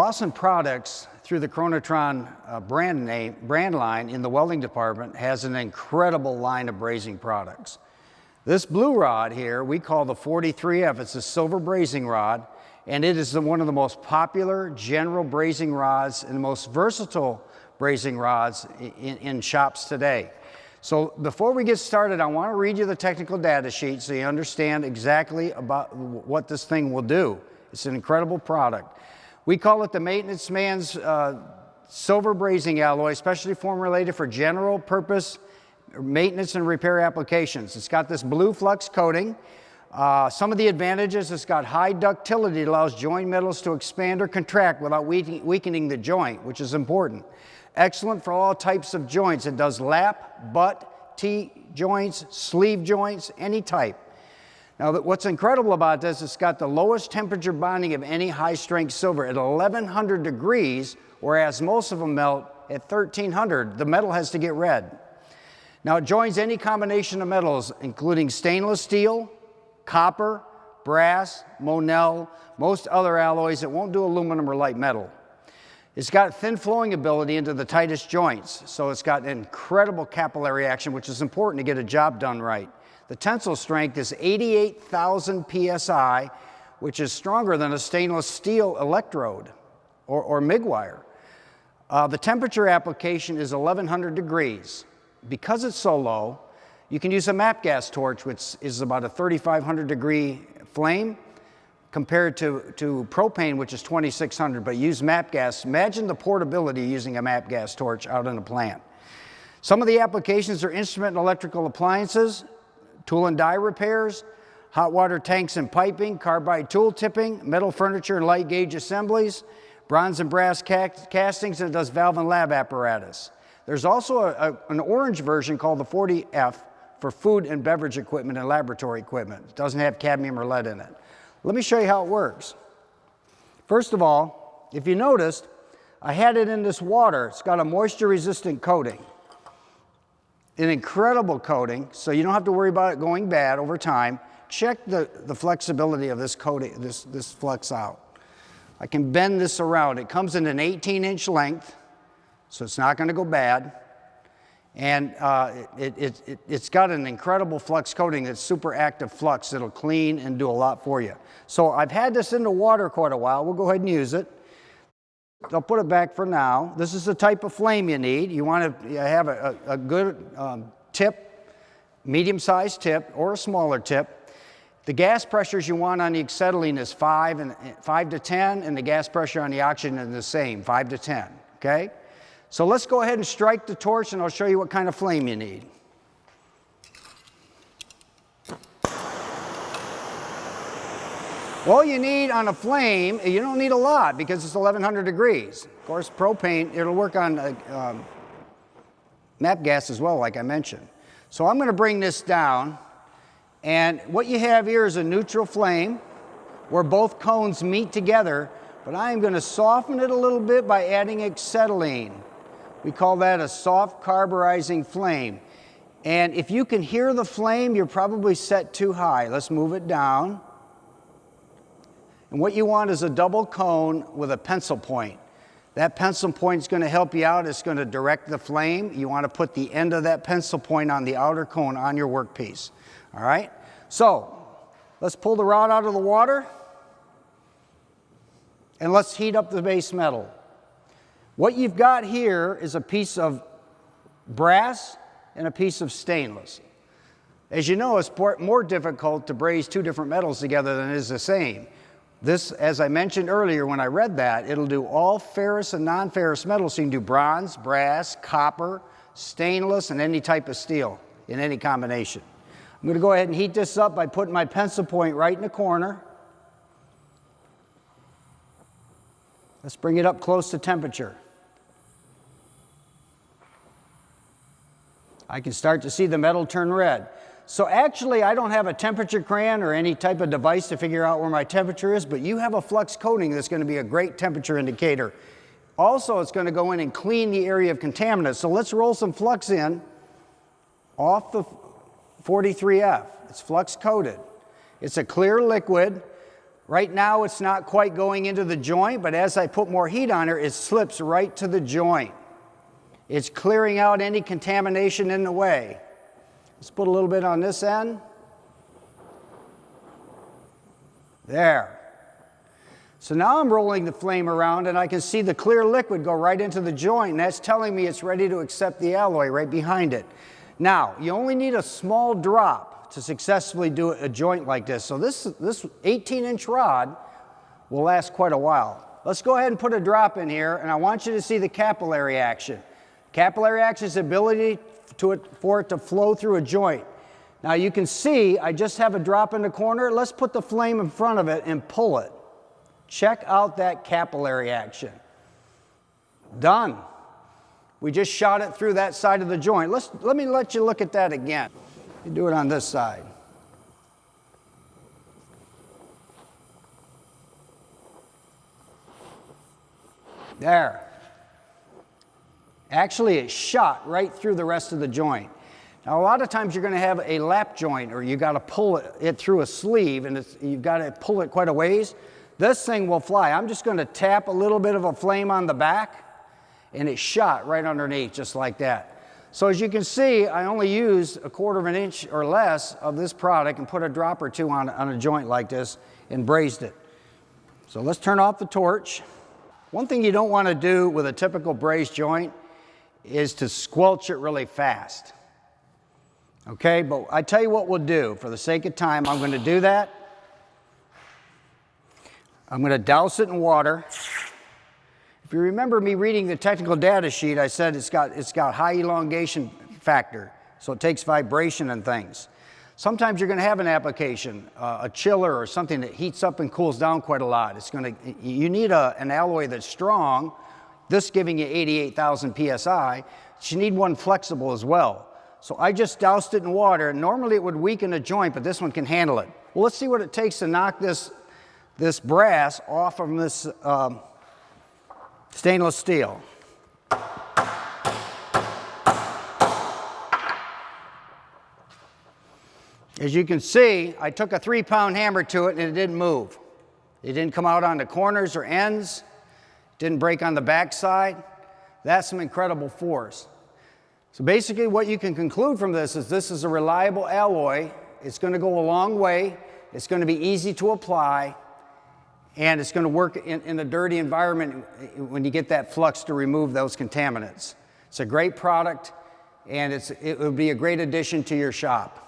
Lawson Products, through the Chronotron brand line in the welding department, has an incredible line of brazing products. This blue rod here, we call the 43F. It's a silver brazing rod, and it is one of the most popular general brazing rods and the most versatile brazing rods in shops today. So before we get started, I want to read you the technical data sheet so you understand exactly about what this thing will do. It's an incredible product. We call it the Maintenance Man's Silver Brazing Alloy, specially formulated for general purpose maintenance and repair applications. It's got this blue flux coating. Some of the advantages: it's got high ductility. It allows joint metals to expand or contract without weakening the joint, which is important. Excellent for all types of joints. It does lap, butt, T-joints, sleeve joints, any type. Now, what's incredible about this, it's got the lowest temperature bonding of any high-strength silver at 1100 degrees, whereas most of them melt at 1300. The metal has to get red. Now, it joins any combination of metals, including stainless steel, copper, brass, Monel, most other alloys. It won't do aluminum or light metal. It's got thin flowing ability into the tightest joints, so it's got incredible capillary action, which is important to get a job done right. The tensile strength is 88,000 psi, which is stronger than a stainless steel electrode or MIG wire. The temperature application is 1100 degrees. Because it's so low, you can use a MAP gas torch, which is about a 3500 degree flame, compared to propane, which is 2600, but use MAP gas. Imagine the portability using a MAP gas torch out in a plant. Some of the applications are instrument and electrical appliances, tool and die repairs, hot water tanks and piping, carbide tool tipping, metal furniture and light gauge assemblies, bronze and brass castings, and it does valve and lab apparatus. There's also an orange version called the 40F for food and beverage equipment and laboratory equipment. It doesn't have cadmium or lead in it. Let me show you how it works. First of all, if you noticed, I had it in this water. It's got a moisture-resistant coating. An incredible coating, so you don't have to worry about it going bad over time. Check the flexibility of this coating, this flux out. I can bend this around. It comes in an 18-inch length, so it's not going to go bad. And it's got an incredible flux coating that's super active flux. It'll clean and do a lot for you. So I've had this in the water quite a while. We'll go ahead and use it. I'll put it back for now. This is the type of flame you need. You want to have a good tip, medium-sized tip, or a smaller tip. The gas pressures you want on the acetylene is 5 to 10, and the gas pressure on the oxygen is the same, 5 to 10, okay? So let's go ahead and strike the torch, and I'll show you what kind of flame you need. All you need on a flame, you don't need a lot because it's 1100 degrees. Of course, propane, it'll work on MAP gas as well, like I mentioned. So I'm going to bring this down, and what you have here is a neutral flame where both cones meet together, but I am going to soften it a little bit by adding acetylene. We call that a soft carburizing flame. And if you can hear the flame, you're probably set too high. Let's move it down. And what you want is a double cone with a pencil point. That pencil point is going to help you out. It's going to direct the flame. You want to put the end of that pencil point on the outer cone on your workpiece. All right? So let's pull the rod out of the water, and let's heat up the base metal. What you've got here is a piece of brass and a piece of stainless. As you know, it's more difficult to braze two different metals together than it is the same. This, as I mentioned earlier when I read that, it'll do all ferrous and non-ferrous metals. So you can do bronze, brass, copper, stainless, and any type of steel in any combination. I'm going to go ahead and heat this up by putting my pencil point right in the corner. Let's bring it up close to temperature. I can start to see the metal turn red. So actually, I don't have a temperature crayon or any type of device to figure out where my temperature is, but you have a flux coating that's going to be a great temperature indicator. Also, it's going to go in and clean the area of contaminants. So let's roll some flux in off the 43F. It's flux coated. It's a clear liquid. Right now it's not quite going into the joint, but as I put more heat on her, it slips right to the joint. It's clearing out any contamination in the way. Let's put a little bit on this end. There. So now I'm rolling the flame around and I can see the clear liquid go right into the joint, and that's telling me it's ready to accept the alloy right behind it. Now, you only need a small drop to successfully do a joint like this. So this 18-inch rod will last quite a while. Let's go ahead and put a drop in here, and I want you to see the capillary action. Capillary action is the ability for it to flow through a joint. Now you can see I just have a drop in the corner. Let's put the flame in front of it and pull it. Check out that capillary action. Done. We just shot it through that side of the joint. Let me let you look at that again. You do it on this side. There. Actually, it shot right through the rest of the joint. Now, a lot of times you're going to have a lap joint, or you got to pull it through a sleeve, and you've got to pull it quite a ways. This thing will fly. I'm just going to tap a little bit of a flame on the back, and it shot right underneath, just like that. So as you can see, I only used 1/4 of an inch or less of this product and put a drop or two on a joint like this and brazed it. So let's turn off the torch. One thing you don't want to do with a typical brazed joint is to squelch it really fast. Okay, but I tell you what we'll do. For the sake of time, I'm going to do that. I'm going to douse it in water. If you remember me reading the technical data sheet, I said it's got high elongation factor, so it takes vibration and things. Sometimes you're going to have an application, a chiller or something that heats up and cools down quite a lot. You need an alloy that's strong, this giving you 88,000 psi. You need one flexible as well. So I just doused it in water. Normally it would weaken a joint, but this one can handle it. Well, let's see what it takes to knock this brass off from this stainless steel. As you can see, I took a 3-pound hammer to it and it didn't move. It didn't come out on the corners or ends. It didn't break on the backside. That's some incredible force. So basically what you can conclude from this is a reliable alloy. It's going to go a long way. It's going to be easy to apply. And it's going to work in a dirty environment when you get that flux to remove those contaminants. It's a great product, and it would be a great addition to your shop.